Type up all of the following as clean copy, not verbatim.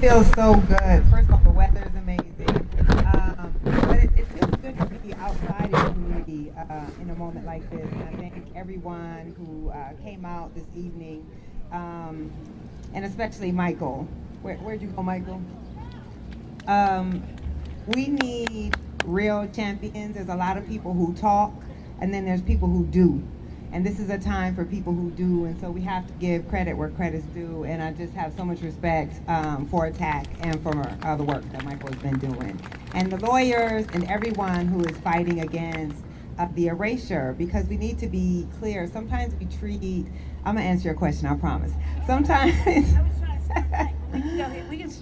Feels so good. First of all, the weather is amazing. But it feels good to be outside in the community in a moment like this. And I thank everyone who came out this evening, and especially Michael. Where'd you go, Michael? We need real champions. There's a lot of people who talk, and then there's people who do. And this is a time for people who do, and so we have to give credit where credit's due. And I just have so much respect for ATAC and for the work that Michael has been doing. And the lawyers and everyone who is fighting against the erasure, because we need to be clear. Sometimes we treat, I'm gonna answer your question, I promise. Sometimes,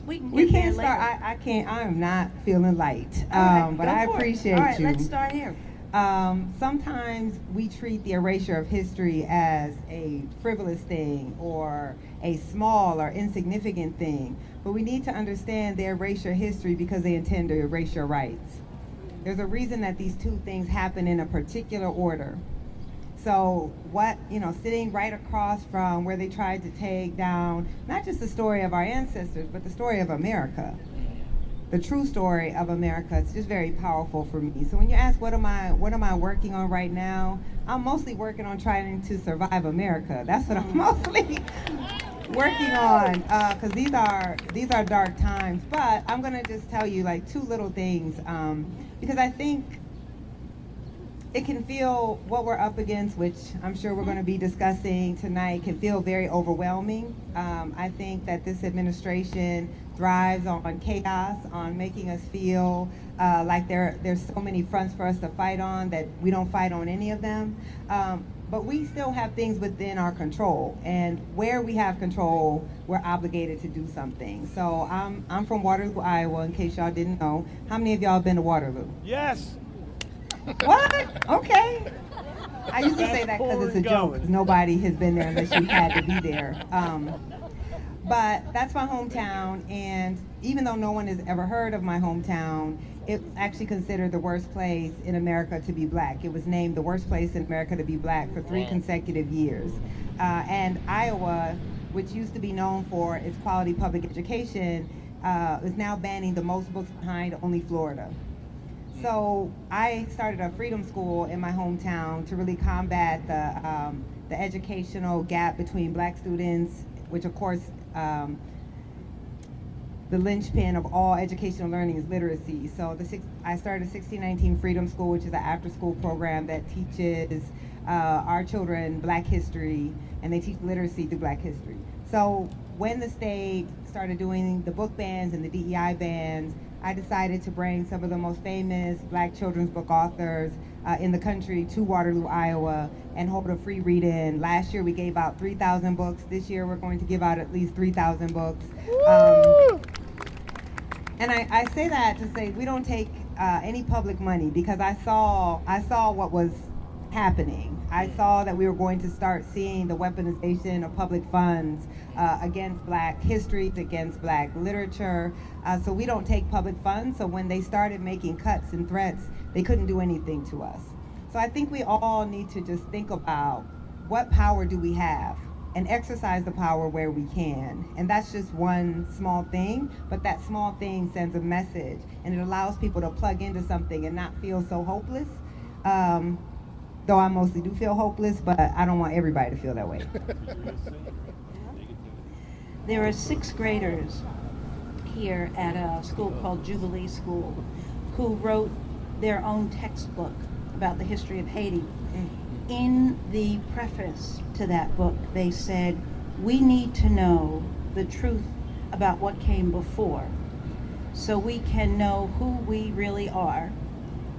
we can't start, I can't, I'm not feeling light, but I appreciate you. All right, let's start here. Sometimes we treat the erasure of history as a frivolous thing or a small or insignificant thing, but we need to understand they erase your history because they intend to erase your rights. There's a reason that these two things happen in a particular order. So sitting right across from where they tried to take down, not just the story of our ancestors, but the story of America. The true story of America. It's just very powerful for me. So when you ask what am I working on right now, I'm mostly working on trying to survive America. That's what I'm mostly working on, because these are dark times. But I'm gonna just tell you like two little things, because I think it can feel what we're up against, which I'm sure we're going to be discussing tonight, can feel very overwhelming. I think that this administration thrives on chaos, on making us feel like there's so many fronts for us to fight on that we don't fight on any of them. But we still have things within our control, and where we have control, we're obligated to do something. So I'm from Waterloo, Iowa, in case y'all didn't know. How many of y'all have been to Waterloo? Yes. What? Okay. I used to say that because it's a joke, because nobody has been there unless you had to be there. But that's my hometown, and even though no one has ever heard of my hometown, it's actually considered the worst place in America to be black. It was named the worst place in America to be black for 3 consecutive years. And Iowa, which used to be known for its quality public education, is now banning the most books behind only Florida. So I started a freedom school in my hometown to really combat the educational gap between black students, which of course the linchpin of all educational learning is literacy. So I started 1619 Freedom School, which is an after-school program that teaches our children black history, and they teach literacy through black history. So when the state started doing the book bans and the DEI bans, I decided to bring some of the most famous black children's book authors in the country to Waterloo, Iowa, and hold a free read-in. Last year we gave out 3,000 books. This year we're going to give out at least 3,000 books. And I say that to say we don't take any public money, because I saw what was happening. I saw that we were going to start seeing the weaponization of public funds against black history, against black literature. So we don't take public funds. So when they started making cuts and threats, they couldn't do anything to us. So I think we all need to just think about what power do we have and exercise the power where we can. And that's just one small thing, but that small thing sends a message, and it allows people to plug into something and not feel so hopeless. Though I mostly do feel hopeless, but I don't want everybody to feel that way. There are 6th graders here at a school called Jubilee School who wrote their own textbook about the history of Haiti. In the preface to that book, they said, we need to know the truth about what came before so we can know who we really are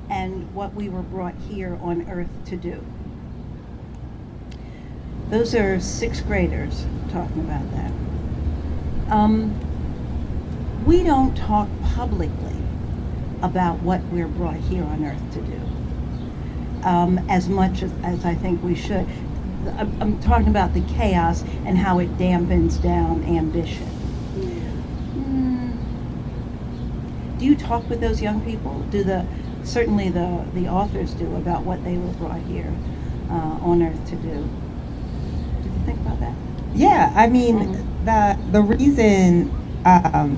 and what we were brought here on earth to do. Those are 6th graders talking about that. We don't talk publicly about what we're brought here on earth to do as much as I think we should. I'm talking about the chaos and how it dampens down ambition. Do you talk with those young people? Certainly the authors do, about what they were brought here on earth to do. Did you think about that? Yeah, I mean, the reason um,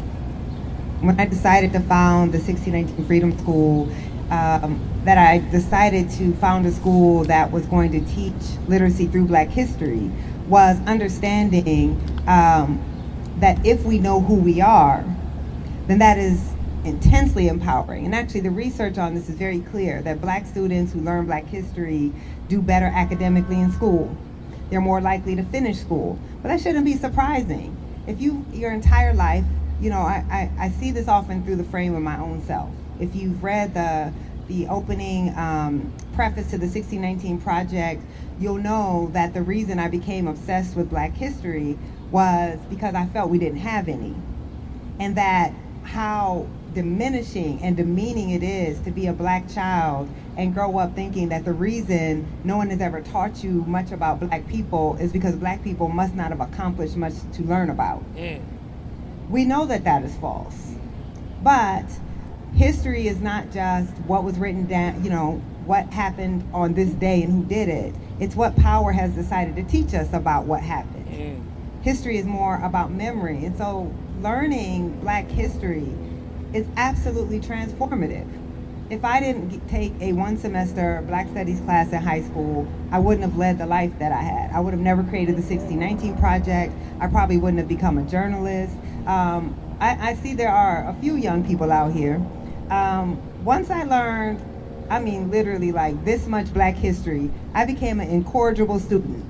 when I decided to found the 1619 Freedom School, that I decided to found a school that was going to teach literacy through Black history was understanding that if we know who we are, then that is intensely empowering. And actually the research on this is very clear that Black students who learn Black history do better academically in school. They're more likely to finish school. But that shouldn't be surprising. If your entire life, I see this often through the frame of my own self. If you've read the opening preface to the 1619 Project, you'll know that the reason I became obsessed with Black history was because I felt we didn't have any. And that how diminishing and demeaning it is to be a Black child and grow up thinking that the reason no one has ever taught you much about Black people is because Black people must not have accomplished much to learn about. We know that that is false. But history is not just what was written down, what happened on this day and who did it. It's what power has decided to teach us about what happened. History is more about memory. And so learning Black history is absolutely transformative. If I didn't take a one semester Black Studies class in high school, I wouldn't have led the life that I had. I would have never created the 1619 Project. I probably wouldn't have become a journalist. I see there are a few young people out here. Once I learned, literally like this much Black history, I became an incorrigible student.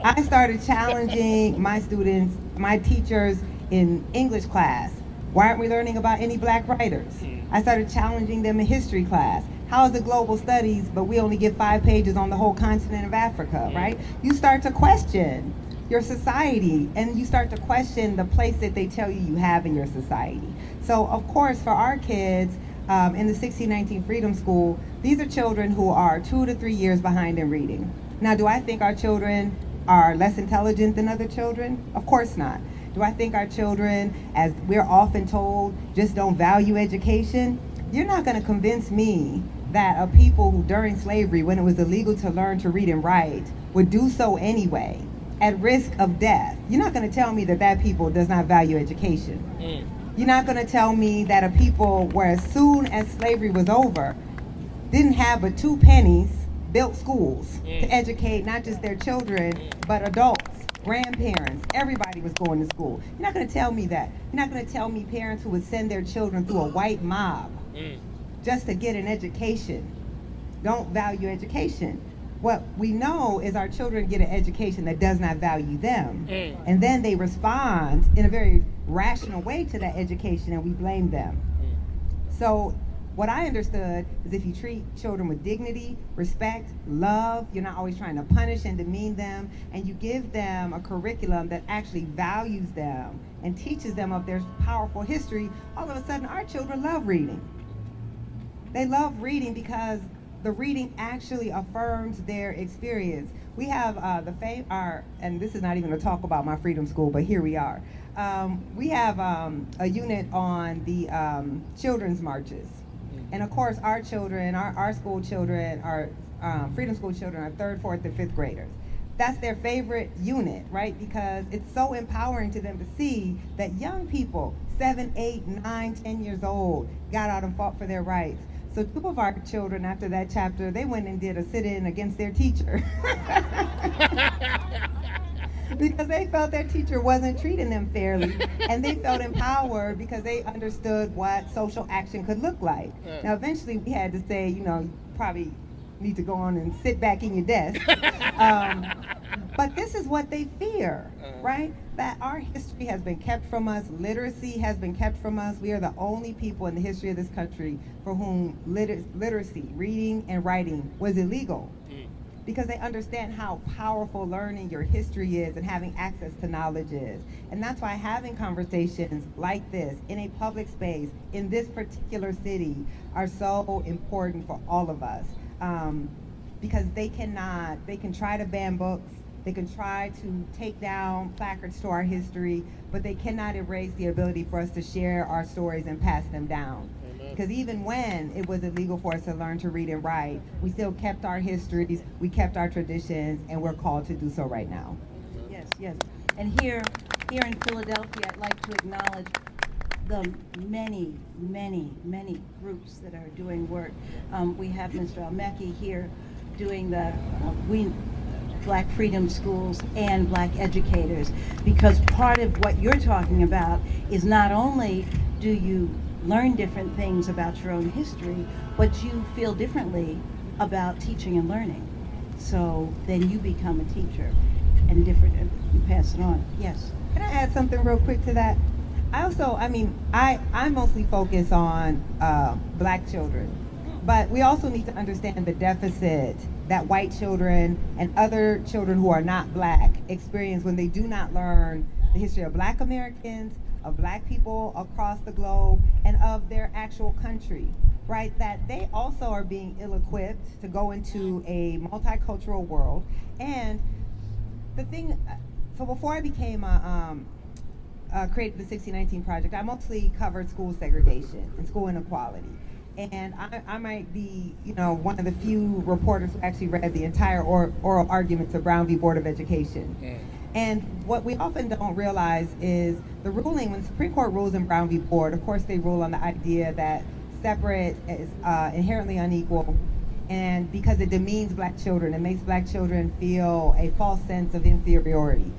I started challenging my students, my teachers in English class. Why aren't we learning about any Black writers? I started challenging them in history class. How is it global studies, but we only get 5 pages on the whole continent of Africa, right? You start to question your society, and you start to question the place that they tell you you have in your society. So, of course, for our kids in the 1619 Freedom School, these are children who are 2 to 3 years behind in reading. Now, do I think our children are less intelligent than other children? Of course not. Do I think our children, as we're often told, just don't value education? You're not going to convince me that a people who during slavery, when it was illegal to learn to read and write, would do so anyway, at risk of death. You're not going to tell me that that people does not value education. You're not going to tell me that a people where as soon as slavery was over, didn't have but 2 pennies, built schools to educate not just their children, but adults, grandparents, everybody was going to school. You're not going to tell me that. You're not going to tell me parents who would send their children through a white mob just to get an education don't value education. What we know is our children get an education that does not value them. And then they respond in a very rational way to that education, and we blame them. So what I understood is if you treat children with dignity, respect, love, you're not always trying to punish and demean them, and you give them a curriculum that actually values them and teaches them of their powerful history, all of a sudden our children love reading. They love reading because the reading actually affirms their experience. We have and this is not even a talk about my Freedom School, but here we are. We have a unit on the children's marches. And of course, our children, our school children, our Freedom School children are 3rd, 4th, and 5th graders. That's their favorite unit, right? Because it's so empowering to them to see that young people, 7, 8, 9, 10 years old, got out and fought for their rights. So 2 of our children, after that chapter, they went and did a sit-in against their teacher. Because they felt their teacher wasn't treating them fairly, and they felt empowered because they understood what social action could look like. Now, eventually, we had to say, you probably need to go on and sit back in your desk. But this is what they fear, right? That our history has been kept from us, literacy has been kept from us. We are the only people in the history of this country for whom literacy, reading and writing, was illegal. Because they understand how powerful learning your history is and having access to knowledge is. And that's why having conversations like this in a public space in this particular city are so important for all of us. Because they can try to ban books, they can try to take down placards to our history, but they cannot erase the ability for us to share our stories and pass them down. Because even when it was illegal for us to learn to read and write, we still kept our histories, we kept our traditions, and we're called to do so right now. Yes, yes. And here in Philadelphia, I'd like to acknowledge the many, many, many groups that are doing work. We have Mr. Almecki here doing the Black Freedom Schools and Black educators, because part of what you're talking about is not only do you learn different things about your own history, but you feel differently about teaching and learning. So then you become a teacher and you pass it on. Yes. Can I add something real quick to that? I mostly focus on Black children, but we also need to understand the deficit that white children and other children who are not Black experience when they do not learn the history of Black Americans, of Black people across the globe, and of their actual country, right? That they also are being ill-equipped to go into a multicultural world. And the thing, so before I became created the 1619 Project, I mostly covered school segregation and school inequality. And I might be, one of the few reporters who actually read the entire oral arguments of Brown v. Board of Education. Yeah. And what we often don't realize is the ruling, when the Supreme Court rules in Brown v. Board, of course they rule on the idea that separate is inherently unequal, and because it demeans Black children, it makes Black children feel a false sense of inferiority.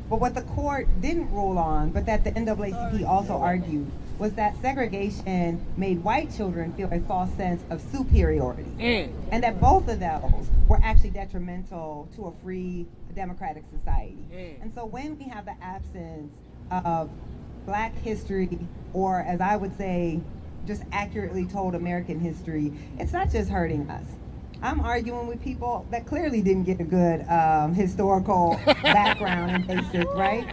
But what the court didn't rule on, but that the NAACP also argued, was that segregation made white children feel a false sense of superiority. And that both of those were actually detrimental to a free, democratic society. And so when we have the absence of Black history, or as I would say, just accurately told American history, it's not just hurting us. I'm arguing with people that clearly didn't get a good historical background and basis, right?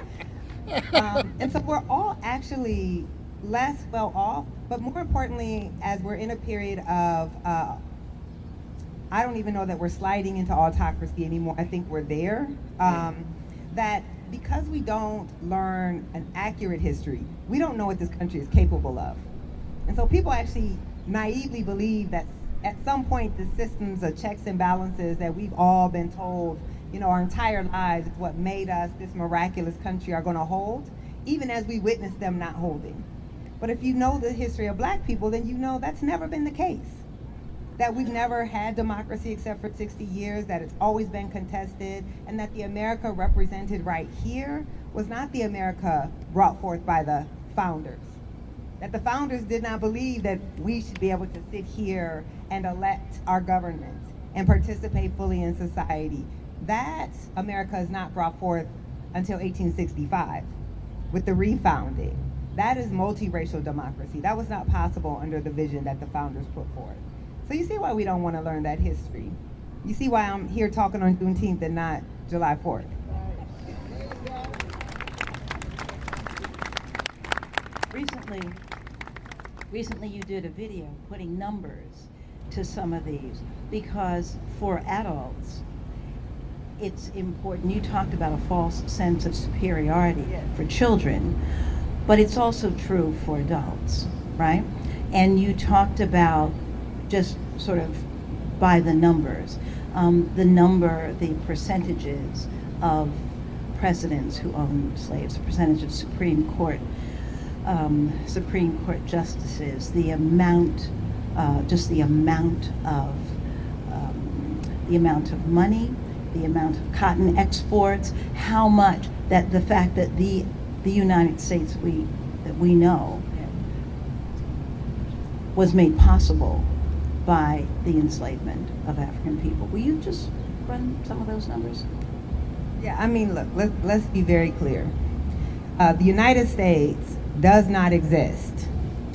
And so we're all actually less well off, but more importantly, as we're in a period of, I don't even know that we're sliding into autocracy anymore. I think we're there. That because we don't learn an accurate history, we don't know what this country is capable of. And so people actually naively believe that at some point the systems of checks and balances that we've all been told, our entire lives is what made us this miraculous country are going to hold, even as we witness them not holding. But if you know the history of Black people, then you know that's never been the case. That we've never had democracy except for 60 years, that it's always been contested, and that the America represented right here was not the America brought forth by the founders. That the founders did not believe that we should be able to sit here and elect our government and participate fully in society. That America is not brought forth until 1865 with the refounding. That is multiracial democracy. That was not possible under the vision that the founders put forth. So you see why we don't want to learn that history. You see why I'm here talking on Juneteenth and not July 4th. Recently you did a video putting numbers to some of these, because for adults, it's important. You talked about a false sense of superiority for children, but it's also true for adults, right? And you talked about just sort of by the numbers, the percentages of presidents who owned slaves, the percentage of Supreme Court justices, the amount of money, the amount of cotton exports, how much that the fact that the United States that we know was made possible by the enslavement of African people. Will you just run some of those numbers? Yeah, look, let's be very clear. The United States does not exist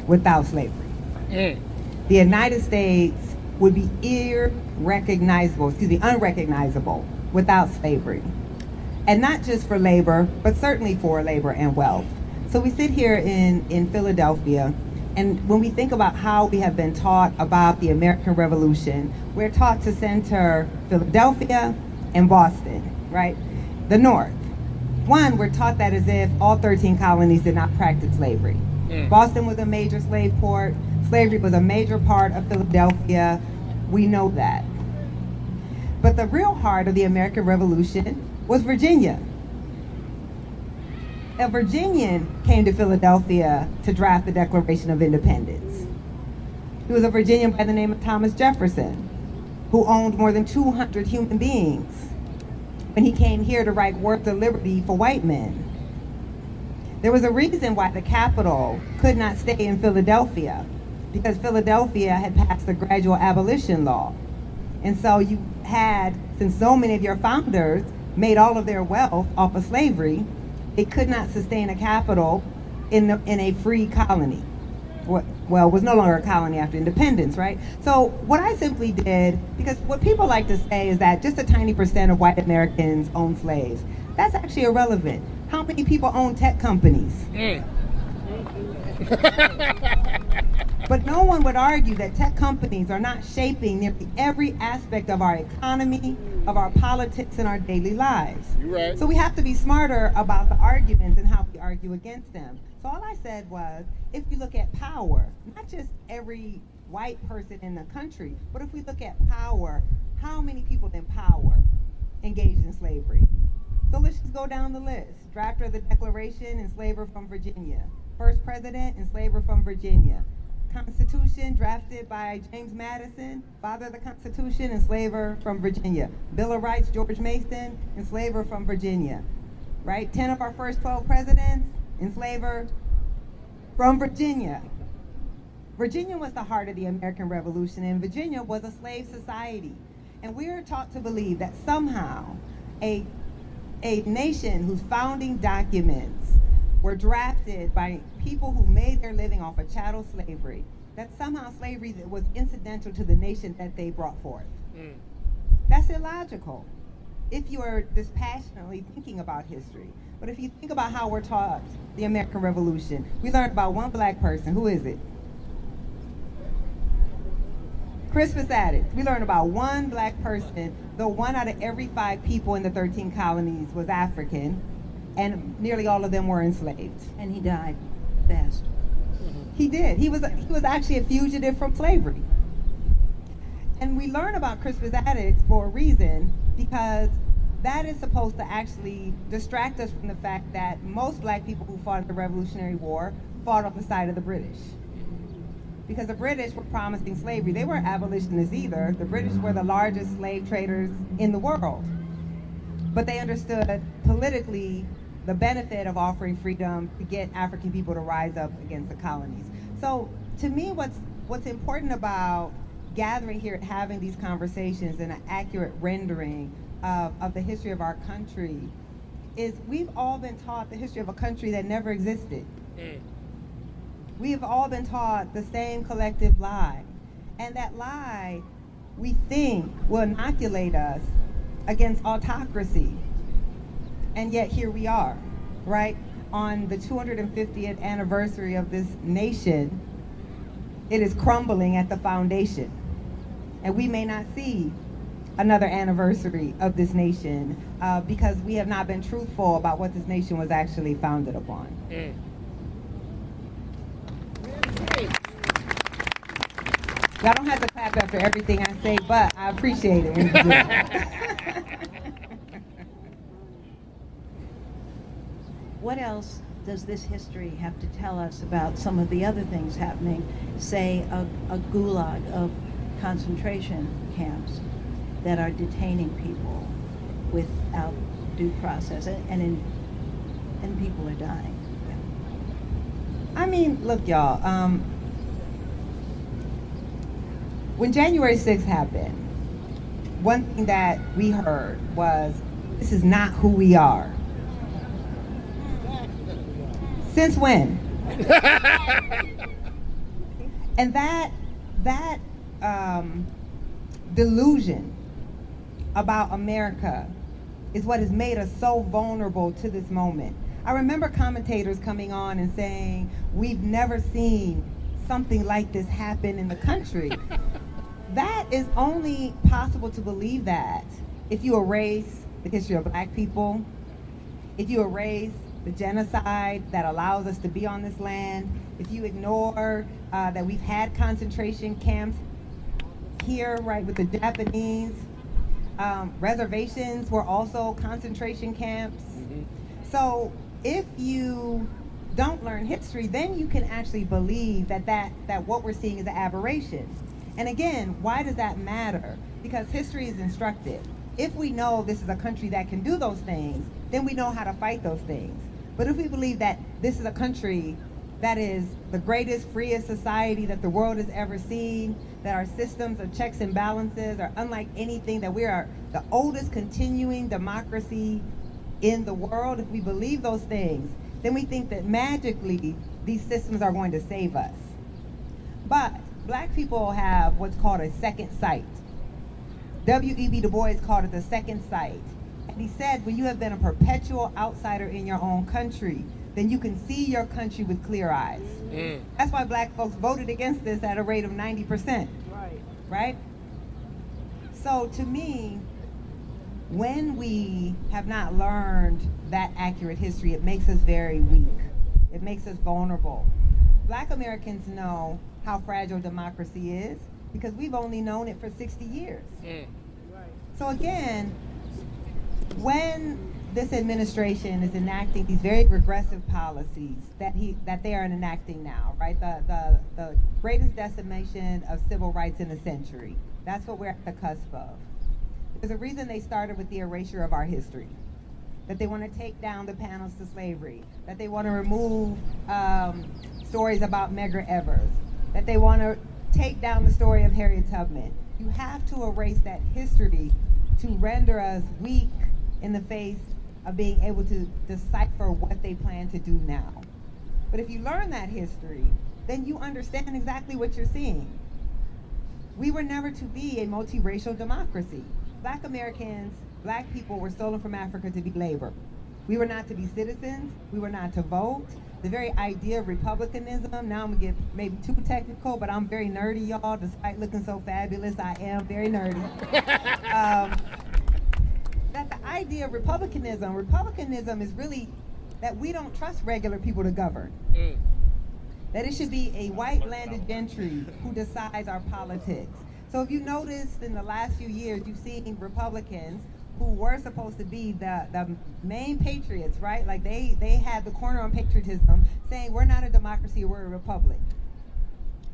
without slavery. The United States would be unrecognizable without slavery. And not just for labor, but certainly for labor and wealth. So we sit here in Philadelphia, and when we think about how we have been taught about the American Revolution, we're taught to center Philadelphia and Boston, right? The North. One, we're taught that as if all 13 colonies did not practice slavery. Boston was a major slave port. Slavery was a major part of Philadelphia. We know that. But the real heart of the American Revolution was Virginia. A Virginian came to Philadelphia to draft the Declaration of Independence. He was a Virginian by the name of Thomas Jefferson, who owned more than 200 human beings when he came here to write Words of Liberty for white men. There was a reason why the capital could not stay in Philadelphia, because Philadelphia had passed the gradual abolition law. And so you had, since so many of your founders made all of their wealth off of slavery, they could not sustain a capital in a free colony. Well, it was no longer a colony after independence, right? So what I simply did, because what people like to say is that just a tiny percent of white Americans own slaves. That's actually irrelevant. How many people own tech companies? But no one would argue that tech companies are not shaping nearly every aspect of our economy, of our politics, and our daily lives. You're right. So we have to be smarter about the arguments and how we argue against them. So all I said was, if you look at power, not just every white person in the country, but if we look at power, how many people in power engaged in slavery? So let's just go down the list. Drafter of the Declaration, enslaver from Virginia. First president, enslaver from Virginia. Constitution drafted by James Madison, father of the Constitution, enslaver from Virginia. Bill of Rights, George Mason, enslaver from Virginia. Right? 10 of our first 12 presidents, enslaver from Virginia. Virginia was the heart of the American Revolution, and Virginia was a slave society. And we're taught to believe that somehow a nation whose founding documents were drafted by people who made their living off of chattel slavery, that somehow slavery was incidental to the nation that they brought forth. That's illogical if you are dispassionately thinking about history. But if you think about how we're taught the American Revolution, we learned about one black person. Who is it? Crispus Attucks. We learned about one black person, though 1 out of every 5 people in the 13 colonies was African, and nearly all of them were enslaved. And he died fast. He did. He was actually a fugitive from slavery. And we learn about Crispus Attucks for a reason, because that is supposed to actually distract us from the fact that most black people who fought in the Revolutionary War fought on the side of the British. Because the British were promising slavery. They weren't abolitionists either. The British were the largest slave traders in the world. But they understood politically the benefit of offering freedom to get African people to rise up against the colonies. So to me, what's important about gathering here and having these conversations and an accurate rendering of the history of our country is we've all been taught the history of a country that never existed. We have all been taught the same collective lie. And that lie, we think, will inoculate us against autocracy. And yet here we are, right? On the 250th anniversary of this nation, it is crumbling at the foundation. And we may not see another anniversary of this nation because we have not been truthful about what this nation was actually founded upon. Y'all don't have to clap after everything I say, but I appreciate it when you do it. What else does this history have to tell us about some of the other things happening, say a gulag of concentration camps that are detaining people without due process, and people are dying? I mean, look, y'all, when January 6th happened, one thing that we heard was, this is not who we are. Since when? And that delusion about America is what has made us so vulnerable to this moment. I remember commentators coming on and saying, we've never seen something like this happen in the country. That is only possible to believe that if you erase the history of black people, if you erase the genocide that allows us to be on this land, if you ignore that we've had concentration camps here, right, with the Japanese. Reservations were also concentration camps. So if you don't learn history, then you can actually believe that what we're seeing is an aberration. And again, why does that matter? Because history is instructive. If we know this is a country that can do those things, then we know how to fight those things. But if we believe that this is a country that is the greatest, freest society that the world has ever seen, that our systems of checks and balances are unlike anything, that we are the oldest continuing democracy in the world, if we believe those things, then we think that magically these systems are going to save us. But black people have what's called a second sight. W.E.B. Du Bois called it the second sight. And he said, when you have been a perpetual outsider in your own country, then you can see your country with clear eyes. That's why black folks voted against this at a rate of 90%. Right? So to me, when we have not learned that accurate history, it makes us very weak. It makes us vulnerable. Black Americans know how fragile democracy is because we've only known it for 60 years. So again, when this administration is enacting these very regressive policies that they are enacting now, right? The greatest decimation of civil rights in a century. That's what we're at the cusp of. There's a reason they started with the erasure of our history. That they want to take down the panels to slavery. That they want to remove stories about Medgar Evers. That they want to take down the story of Harriet Tubman. You have to erase that history to render us weak in the face of being able to decipher what they plan to do now. But if you learn that history, then you understand exactly what you're seeing. We were never to be a multiracial democracy. Black Americans, black people were stolen from Africa to be labor. We were not to be citizens. We were not to vote. The very idea of republicanism, now I'm gonna get maybe too technical, but I'm very nerdy, y'all. Despite looking so fabulous, I am very nerdy. That the idea of republicanism is really that we don't trust regular people to govern. That it should be a white landed gentry who decides our politics. So if you noticed in the last few years, you've seen Republicans who were supposed to be the main patriots, right? Like they had the corner on patriotism, saying we're not a democracy, we're a republic.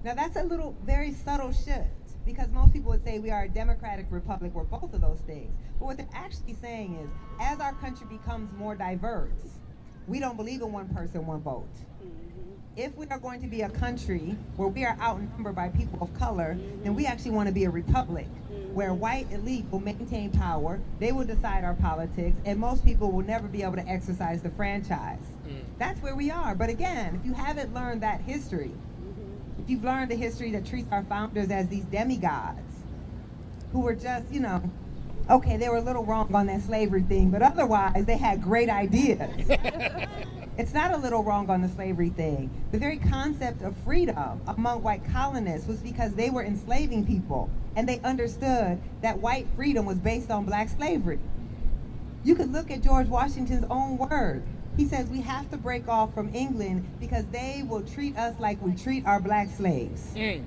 Now that's a little very subtle shift, because most people would say we are a democratic republic, we're both of those things. But what they're actually saying is, as our country becomes more diverse, we don't believe in one person, one vote. If we are going to be a country where we are outnumbered by people of color, then we actually want to be a republic where white elite will maintain power, they will decide our politics, and most people will never be able to exercise the franchise. That's where we are. But again, if you haven't learned that history, if you've learned the history that treats our founders as these demigods who were just, okay, they were a little wrong on that slavery thing, but otherwise they had great ideas. It's not a little wrong on the slavery thing. The very concept of freedom among white colonists was because they were enslaving people, and they understood that white freedom was based on black slavery. You could look at George Washington's own words. He says we have to break off from England because they will treat us like we treat our black slaves. Y'all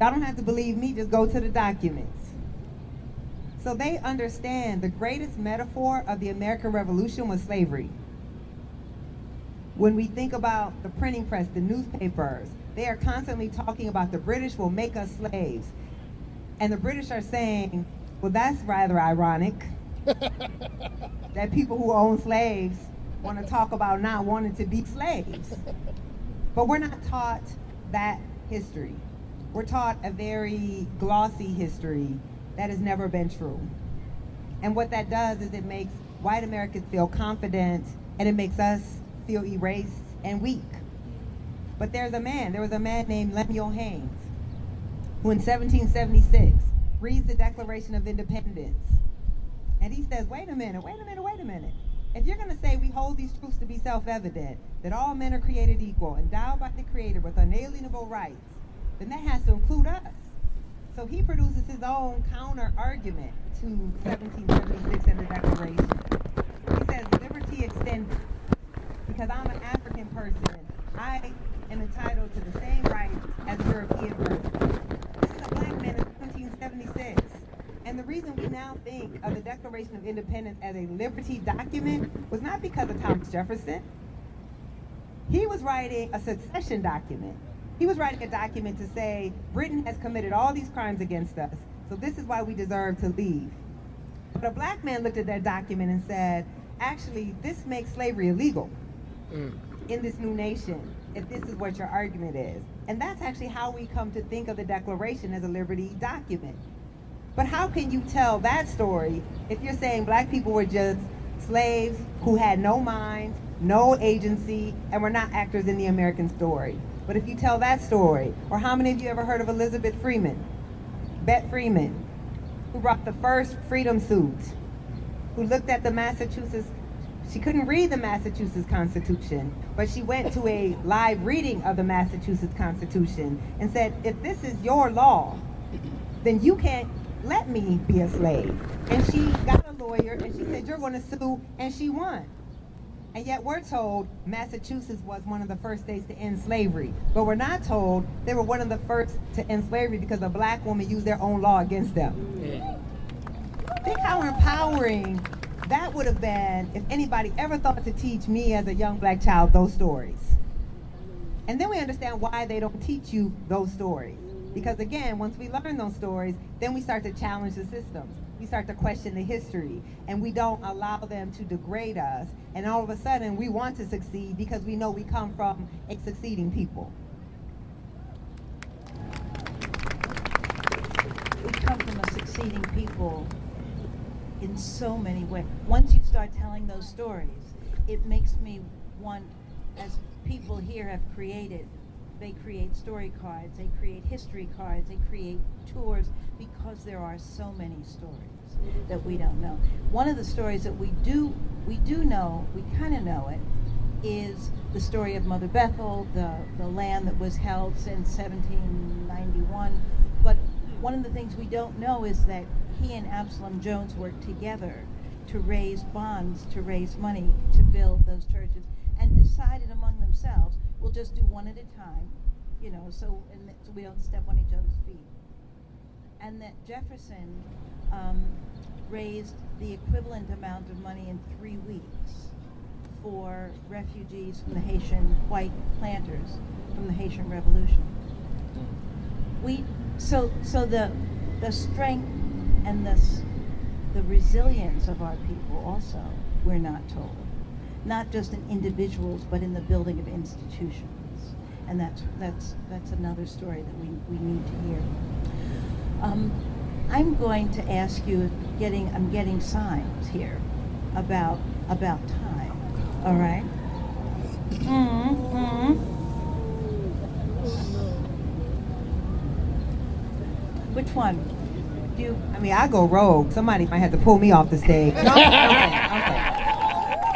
don't have to believe me, just go to the documents. So they understand the greatest metaphor of the American Revolution was slavery. When we think about the printing press, the newspapers, they are constantly talking about the British will make us slaves. And the British are saying, well, that's rather ironic that people who own slaves want to talk about not wanting to be slaves. But we're not taught that history. We're taught a very glossy history that has never been true. And what that does is it makes white Americans feel confident, and it makes us feel erased and weak. But there was a man named Lemuel Haynes, who in 1776 reads the Declaration of Independence. And he says, wait a minute. If you're gonna say we hold these truths to be self-evident, that all men are created equal, endowed by the Creator with unalienable rights, then that has to include us. So he produces his own counter-argument to 1776 and the Declaration. He says, liberty extended. Because I'm an African person, I am entitled to the same rights as a European person. This is a black man in 1776. And And the reason we now think of the Declaration of Independence as a liberty document was not because of Thomas Jefferson. He was writing a succession document. He was writing a document to say, Britain has committed all these crimes against us, so this is why we deserve to leave. But a black man looked at that document and said, actually, this makes slavery illegal in this new nation, if this is what your argument is. And that's actually how we come to think of the Declaration as a liberty document. But how can you tell that story if you're saying black people were just slaves who had no mind, no agency, and were not actors in the American story? But if you tell that story, or how many of you ever heard of Elizabeth Freeman, Bet Freeman, who brought the first freedom suit, who looked at the Massachusetts, she couldn't read the Massachusetts Constitution, but she went to a live reading of the Massachusetts Constitution and said, if this is your law, then you can't let me be a slave. And she got a lawyer and she said, you're going to sue, and she won. And yet we're told Massachusetts was one of the first states to end slavery. But we're not told they were one of the first to end slavery because a black woman used their own law against them. Think how empowering that would have been if anybody ever thought to teach me as a young black child those stories. And then we understand why they don't teach you those stories. Because again, once we learn those stories, then we start to challenge the systems. We start to question the history, and we don't allow them to degrade us. And all of a sudden, we want to succeed because we know we come from a succeeding people. We come from a succeeding people in so many ways. Once you start telling those stories, it makes me want, as people here have created, they create story cards, they create history cards, they create tours, because there are so many stories that we don't know. One of the stories that we do know, we kind of know it, is the story of Mother Bethel, the land that was held since 1791. But one of the things we don't know is that he and Absalom Jones worked together to raise bonds, to raise money to build those churches, and decided among themselves, we'll just do one at a time, so we don't step on each other's feet. And that Jefferson raised the equivalent amount of money in 3 weeks for refugees from the Haitian white planters from the Haitian Revolution. So the strength and the resilience of our people also, we're not told. Not just in individuals, but in the building of institutions. And that's another story that we need to hear. I'm going to ask you, I'm getting signs here about time. All right? Which one? I go rogue. Somebody might have to pull me off the stage. No,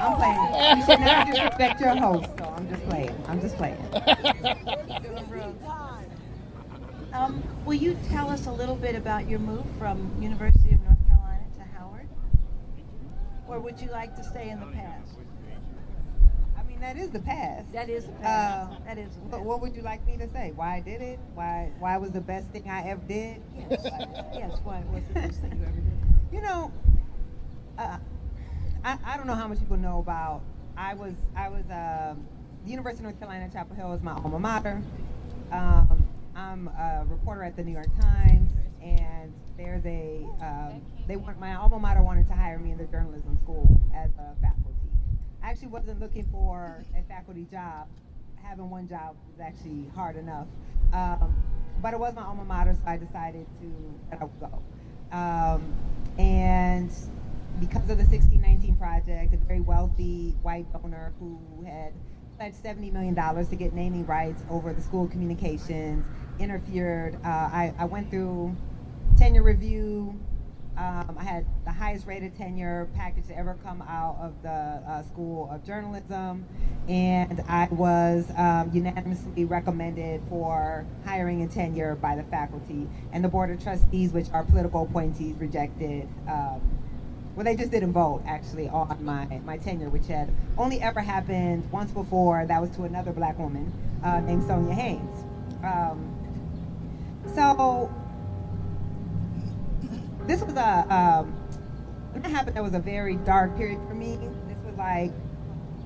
I'm playing. You should never disrespect your host, so I'm just playing. Will you tell us a little bit about your move from University of North Carolina to Howard? Or would you like to stay in the past? That is the past. That is the past. That is the past. But what would you like me to say? Why I did it? Why was the best thing I ever did? Yes. Yes, why was the best thing you ever did? I don't know how much people know about, the University of North Carolina, Chapel Hill is my alma mater. I'm a reporter at the New York Times, and there's my alma mater wanted to hire me in the journalism school as a faculty. I actually wasn't looking for a faculty job. Having one job was actually hard enough. But it was my alma mater, so I decided that I would go. And because of the 1619 Project, a very wealthy white donor who had pledged $70 million to get naming rights over the School of Communications interfered. I went through tenure review. I had the highest rated tenure package to ever come out of the School of Journalism, and I was unanimously recommended for hiring and tenure by the faculty. And the Board of Trustees, which are political appointees, rejected, they just didn't vote actually on my tenure, which had only ever happened once before. That was to another black woman named Sonia Haynes. So this was when that happened, that was a very dark period for me. This was like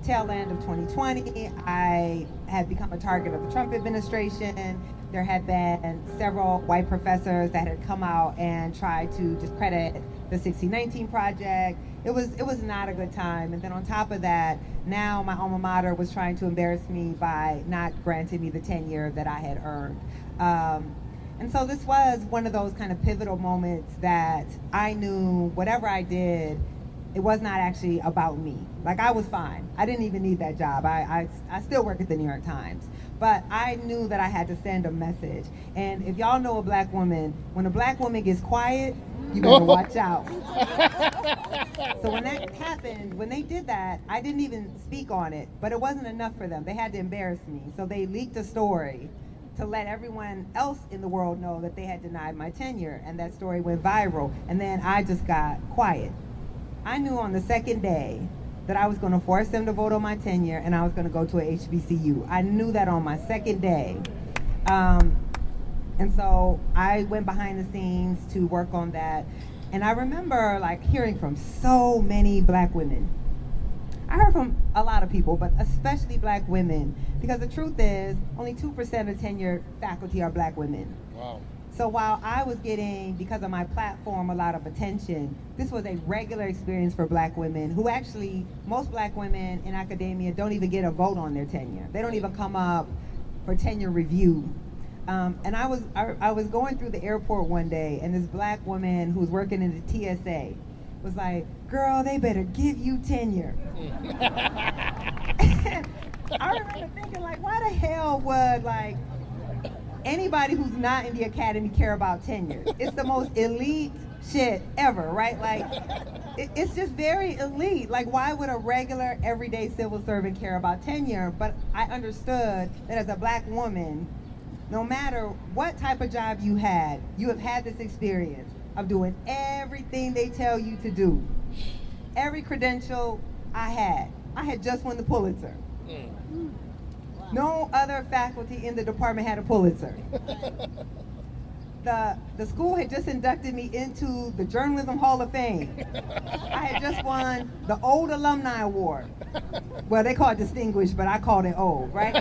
tail end of 2020. I had become a target of the Trump administration. There had been several white professors that had come out and tried to discredit the 1619 Project. It was not a good time. And then on top of that, now my alma mater was trying to embarrass me by not granting me the tenure that I had earned. And so this was one of those kind of pivotal moments that I knew whatever I did, it was not actually about me. Like, I was fine. I didn't even need that job. I still work at the New York Times. But I knew that I had to send a message. And if y'all know a black woman, when a black woman gets quiet, you better watch out. So when that happened, when they did that, I didn't even speak on it. But it wasn't enough for them. They had to embarrass me. So they leaked a story to let everyone else in the world know that they had denied my tenure. And that story went viral. And then I just got quiet. I knew on the second day that I was going to force them to vote on my tenure and I was going to go to a HBCU. I knew that on my second day. And so I went behind the scenes to work on that. And I remember like hearing from so many black women. I heard from a lot of people, but especially black women, because the truth is only 2% of tenured faculty are black women. Wow. So while I was getting, because of my platform, a lot of attention, this was a regular experience for black women who actually, most black women in academia don't even get a vote on their tenure. They don't even come up for tenure review. And I was going through the airport one day, and this black woman who was working in the TSA was like, "Girl, they better give you tenure." And I remember thinking, like, why the hell would, like, anybody who's not in the academy care about tenure? It's the most elite shit ever, right? Like, it's just very elite. Like, why would a regular, everyday civil servant care about tenure? But I understood that as a black woman, no matter what type of job you have had this experience of doing everything they tell you to do. Every credential I had just won the Pulitzer. No other faculty in the department had a Pulitzer. The school had just inducted me into the Journalism Hall of Fame. I had just won the Old Alumni Award. Well, they call it distinguished, but I called it old, right?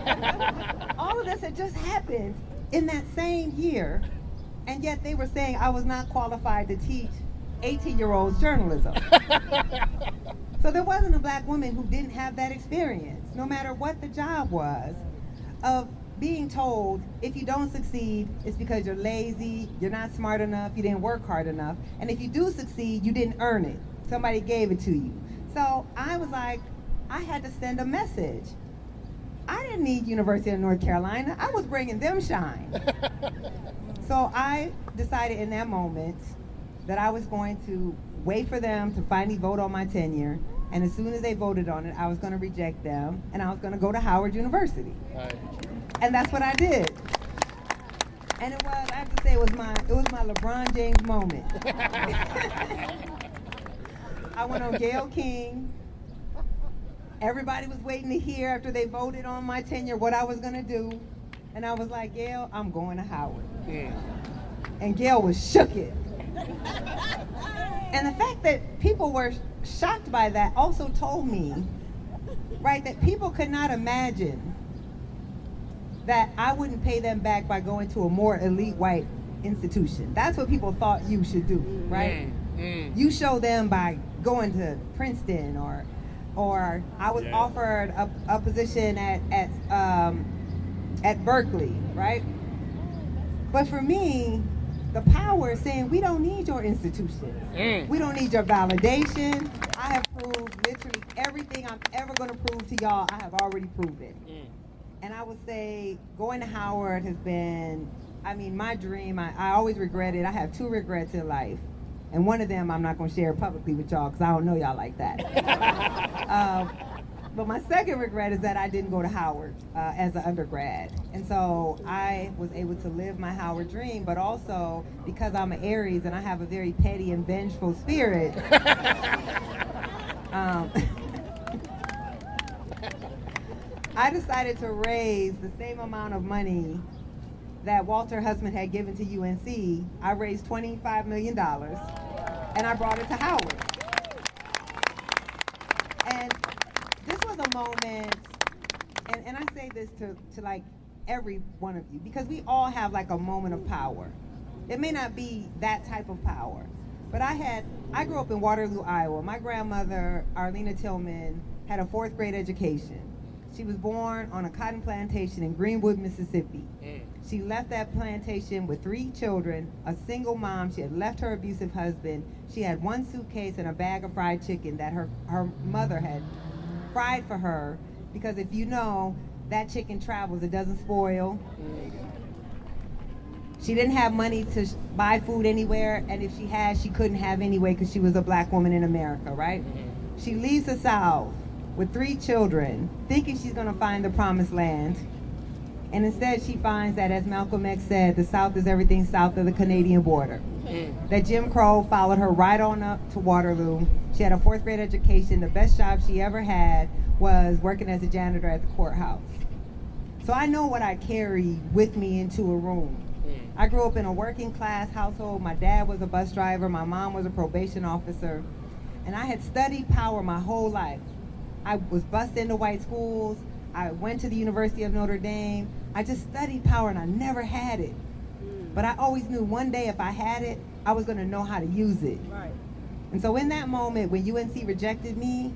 All of this had just happened in that same year, and yet they were saying I was not qualified to teach 18-year-olds journalism. So there wasn't a black woman who didn't have that experience, no matter what the job was, of being told if you don't succeed, it's because you're lazy, you're not smart enough, you didn't work hard enough, and if you do succeed, you didn't earn it. Somebody gave it to you. So I was like, I had to send a message. I didn't need University of North Carolina. I was bringing them shine. So I decided in that moment that I was going to wait for them to finally vote on my tenure, and as soon as they voted on it, I was going to reject them, and I was going to go to Howard University. Right. And that's what I did. And it was, I have to say, it was my LeBron James moment. I went on Gayle King. Everybody was waiting to hear after they voted on my tenure what I was going to do. And I was like, Gayle, I'm going to Howard. And Gayle was shooketh. And the fact that people were shocked by that also told me, right, that people could not imagine that I wouldn't pay them back by going to a more elite white institution. That's what people thought you should do, right? You show them by going to Princeton, or I was offered a position at Berkeley, right? But for me, the power is saying, we don't need your institution. We don't need your validation. I have proved literally everything I'm ever going to prove to y'all, I have already proven. And I would say going to Howard has been, I mean, my dream. I always regret it. I have 2 regrets in life. And one of them I'm not going to share publicly with y'all because I don't know y'all like that. But my second regret is that I didn't go to Howard as an undergrad. And so I was able to live my Howard dream, but also because I'm an Aries and I have a very petty and vengeful spirit, I decided to raise the same amount of money that Walter Husband had given to UNC. I raised $25 million. and I brought it to Howard. And this was a moment, and I say this to like every one of you, because we all have like a moment of power. It may not be that type of power, but I grew up in Waterloo, Iowa. My grandmother, Arlena Tillman, had a 4th grade education. She was born on a cotton plantation in Greenwood, Mississippi. She left that plantation with 3 children, a single mom. She had left her abusive husband. She had 1 suitcase and a bag of fried chicken that her mother had fried for her, because if you know, that chicken travels, it doesn't spoil. She didn't have money to buy food anywhere, and if she had, she couldn't have anyway because she was a black woman in America, right? She leaves the South with 3 children, thinking she's gonna find the promised land. And instead she finds that, as Malcolm X said, the South is everything south of the Canadian border. That Jim Crow followed her right on up to Waterloo. She had a 4th grade education. The best job she ever had was working as a janitor at the courthouse. So I know what I carry with me into a room. I grew up in a working class household. My dad was a bus driver. My mom was a probation officer. And I had studied power my whole life. I was bused into white schools. I went to the University of Notre Dame. I just studied power and I never had it. But I always knew one day if I had it, I was gonna know how to use it. Right. And so in that moment when UNC rejected me,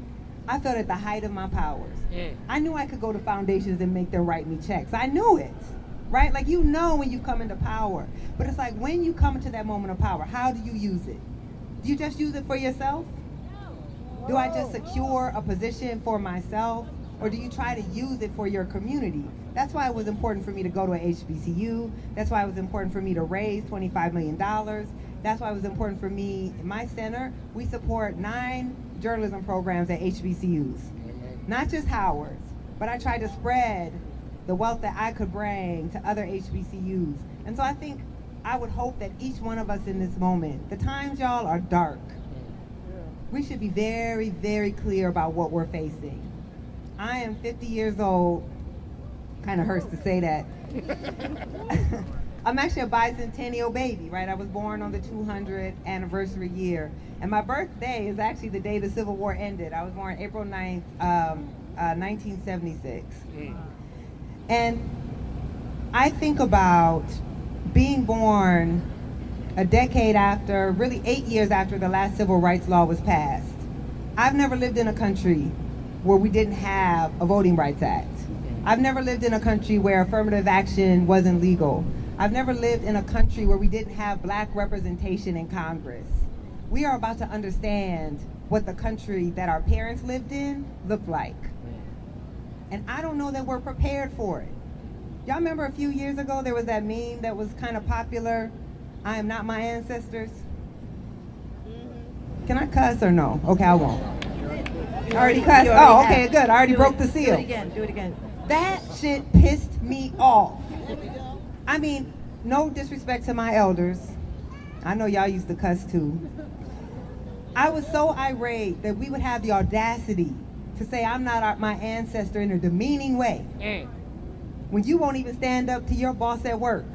I felt at the height of my powers. I knew I could go to foundations and make them write me checks. I knew it, right? Like, you know when you come into power. But it's like, when you come into that moment of power, how do you use it? Do you just use it for yourself? Do I just secure a position for myself? Or do you try to use it for your community? That's why it was important for me to go to a HBCU. That's why it was important for me to raise $25 million. That's why it was important for me, in my center, we support 9 journalism programs at HBCUs. Not just Howard's, but I tried to spread the wealth that I could bring to other HBCUs. And so I would hope that each one of us in this moment, the times, y'all, are dark. We should be very, very clear about what we're facing. I am 50 years old. Kind of hurts to say that. I'm actually a bicentennial baby, right? I was born on the 200th anniversary year. And my birthday is actually the day the Civil War ended. I was born April 9th, 1976. And I think about being born a decade after, really 8 years after the last civil rights law was passed. I've never lived in a country where we didn't have a Voting Rights Act. I've never lived in a country where affirmative action wasn't legal. I've never lived in a country where we didn't have black representation in Congress. We are about to understand what the country that our parents lived in looked like. And I don't know that we're prepared for it. Y'all remember a few years ago there was that meme that was kind of popular, I am not my ancestors? Can I cuss or no? Okay, I won't. I already cussed? Oh, okay, good. I already broke the seal. Do it again. That shit pissed me off. I mean, no disrespect to my elders. I know y'all used to cuss too. I was so irate that we would have the audacity to say I'm not my ancestor in a demeaning way. When you won't even stand up to your boss at work.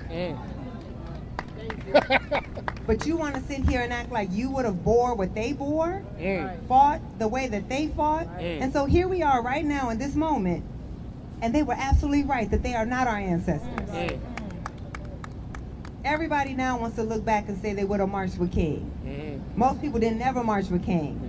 But you want to sit here and act like you would have bore what they bore, fought the way that they fought. And so here we are right now in this moment, and they were absolutely right that they are not our ancestors. Everybody now wants to look back and say they would have marched with King. Most people didn't never march with King.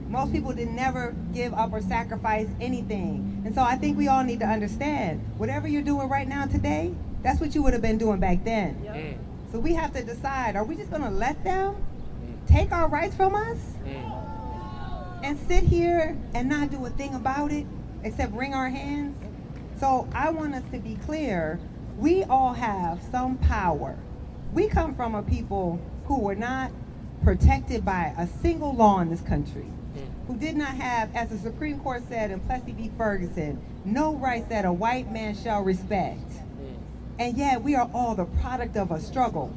Most people didn't never give up or sacrifice anything. And so I think we all need to understand, whatever you're doing right now today, that's what you would have been doing back then. So we have to decide, are we just gonna let them take our rights from us and sit here and not do a thing about it except wring our hands? So I want us to be clear, we all have some power. We come from a people who were not protected by a single law in this country, who did not have, as the Supreme Court said in Plessy v. Ferguson, no rights that a white man shall respect. And yet we are all the product of a struggle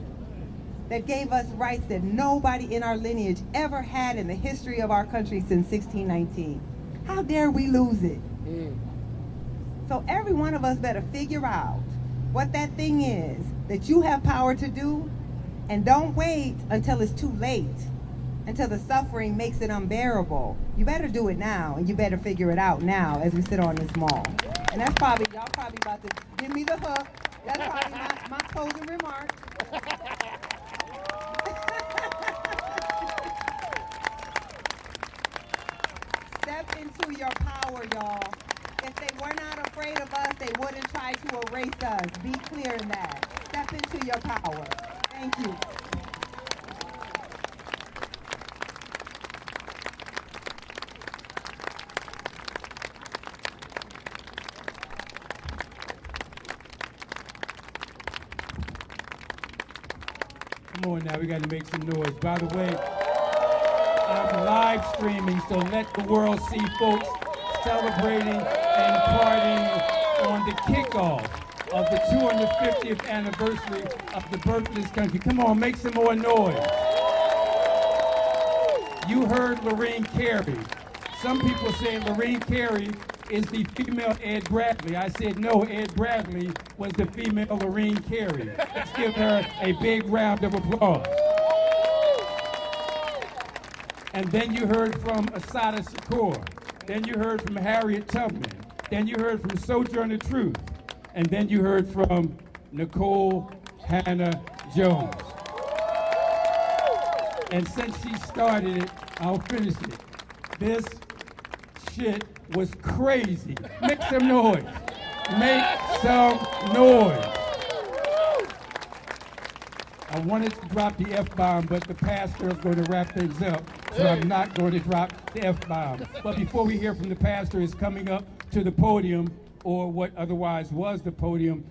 that gave us rights that nobody in our lineage ever had in the history of our country since 1619. How dare we lose it? So every one of us better figure out what that thing is that you have power to do, and don't wait until it's too late until the suffering makes it unbearable. You better do it now, and you better figure it out now as we sit on this mall. And that's probably, y'all probably about to give me the hook. That's probably my closing remark. Step into your power, y'all. If they were not afraid of us, they wouldn't try to erase us. Be clear in that. Step into your power. Thank you. Come on now, we got to make some noise. By the way, I'm live streaming, so let the world see folks celebrating and partying on the kickoff of the 250th anniversary of the birth of this country. Come on, make some more noise. You heard Lorraine Carey. Some people say Lorraine Carey is the female Ed Bradley. I said no, Ed Bradley was the female Lorraine Carey. Let's give her a big round of applause. And then you heard from Assata Shakur. Then you heard from Harriet Tubman. Then you heard from Sojourner Truth. And then you heard from Nikole Hannah Jones. And since she started it, I'll finish it. This shit was crazy. Make some noise. Make some noise. I wanted to drop the F-bomb, but the pastor is going to wrap things up, so I'm not going to drop the F-bomb. But before we hear from the pastor is coming up to the podium, or what otherwise was the podium,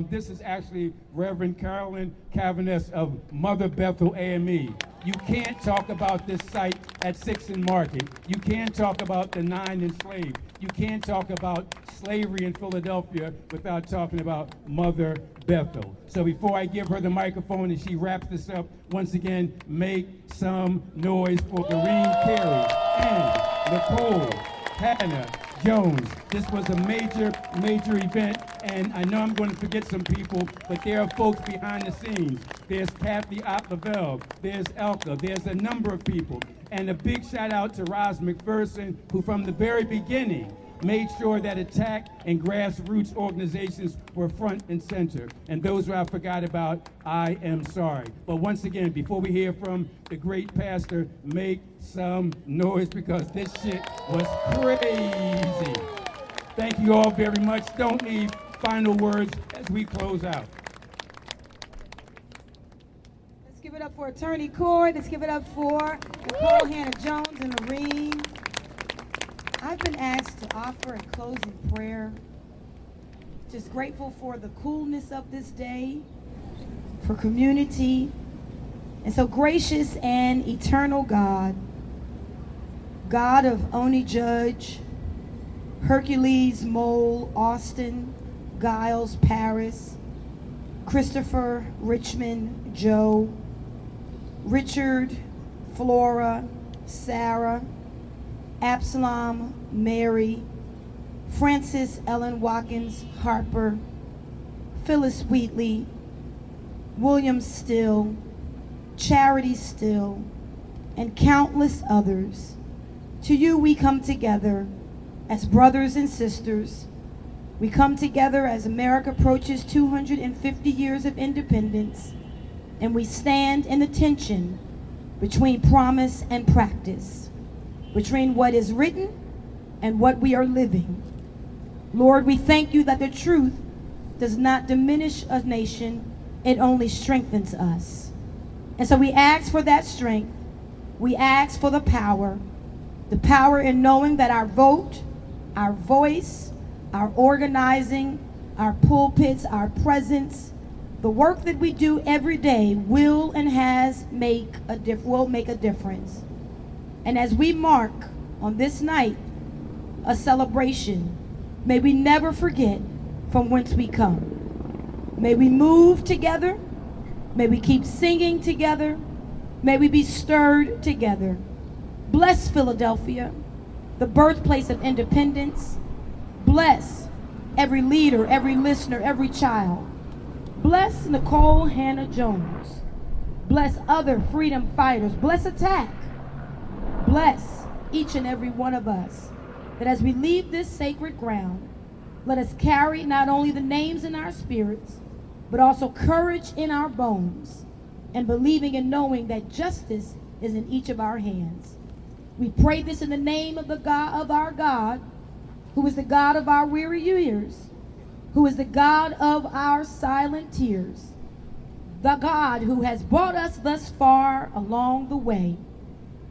this is actually Reverend Carolyn Cavaness of Mother Bethel AME. You can't talk about this site at 6th and Market. You can't talk about the 9 enslaved. You can't talk about slavery in Philadelphia without talking about Mother Bethel. So before I give her the microphone and she wraps this up, once again, make some noise for Lorraine Carey and Nikole Hannah Jones. This was a major, major event, and I know I'm going to forget some people, but there are folks behind the scenes. There's Kathy Ott-Lavelle, there's Elka, there's a number of people. And a big shout out to Roz McPherson, who from the very beginning made sure that ATAC and grassroots organizations were front and center. And those who I forgot about, I am sorry. But once again, before we hear from the great pastor, make some noise because this shit was crazy. Thank you all very much. Don't leave. Final words as we close out. Let's give it up for Attorney Coard. Let's give it up for Nikole Hannah Jones and Lorraine. I've been asked to offer a closing prayer. Just grateful for the coolness of this day, for community, and so gracious and eternal God, God of Oni Judge, Hercules, Mole, Austin, Giles, Paris, Christopher, Richmond, Joe, Richard, Flora, Sarah, Absalom, Mary, Francis Ellen Watkins Harper, Phyllis Wheatley, William Still, Charity Still, and countless others. To you we come together as brothers and sisters. We come together as America approaches 250 years of independence, and we stand in the tension between promise and practice, between what is written and what we are living. Lord, we thank you that the truth does not diminish a nation, it only strengthens us. And so we ask for that strength. We ask for the power in knowing that our vote, our voice, our organizing, our pulpits, our presence, the work that we do every day will and will make a difference. And as we mark on this night a celebration, may we never forget from whence we come. May we move together. May we keep singing together. May we be stirred together. Bless Philadelphia, the birthplace of independence. Bless every leader, every listener, every child. Bless Nikole Hannah Jones. Bless other freedom fighters. Bless ATAC. bless each and every one of us, that as we leave this sacred ground, let us carry not only the names in our spirits, but also courage in our bones, and believing and knowing that justice is in each of our hands. We pray this in the name of the God of our God, who is the God of our weary years, who is the God of our silent tears, the God who has brought us thus far along the way,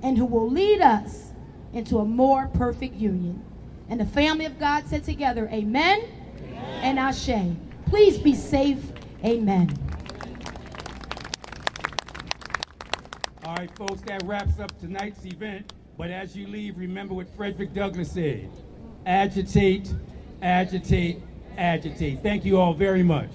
and who will lead us into a more perfect union. And the family of God said together, amen, and ashe. Please be safe. Amen. All right, folks, that wraps up tonight's event. But as you leave, remember what Frederick Douglass said. Agitate, agitate, agitate. Thank you all very much.